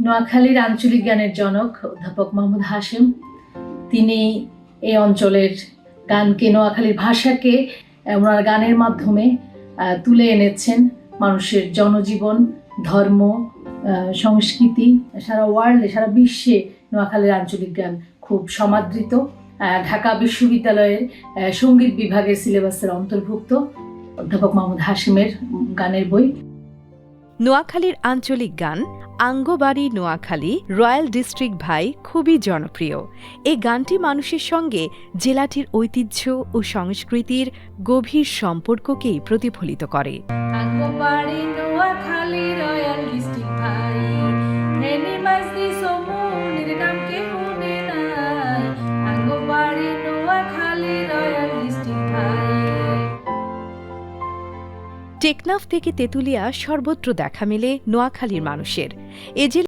নোয়াখালীর আঞ্চলিক গানের জনক অধ্যাপক মোহাম্মদ হাশেম, তিনি এই অঞ্চলের গানকে, নোয়াখালীর ভাষাকে ওনার গানের মাধ্যমে তুলে এনেছেন মানুষের জনজীবন, ধর্ম, সংস্কৃতি। সারা ওয়ার্ল্ডে, সারা বিশ্বে নোয়াখালীর আঞ্চলিক গান খুব সমাদৃত। ঢাকা বিশ্ববিদ্যালয়ের সঙ্গীত বিভাগের সিলেবাসের অন্তর্ভুক্ত অধ্যাপক মোহাম্মদ হাশেমের গানের বই। নোয়াখালীর আঞ্চলিক গান আঙ্গবাড়ি নোয়াখালী রয়্যাল ডিস্ট্রিক্ট ভাই খুবই জনপ্রিয়। এই গানটি মানুষের সঙ্গে জেলাটির ঐতিহ্য ও সংস্কৃতির গভীর সম্পর্ককেই প্রতিফলিত করে। আঙ্গবাড়ি নোয়াখালী রয়্যাল ডিস্ট্রিক্ট ভাই, এনি মাঝদি সমুনির নাম কে শুনে নাই। আঙ্গবাড়ি নোয়াখালী রয়্যাল ডিস্ট্রিক্ট ভাই। টেকনাফ থেকে তেঁতুলিয়া সর্বত্র দেখা মেলে নোয়াখালীর মানুষের। এ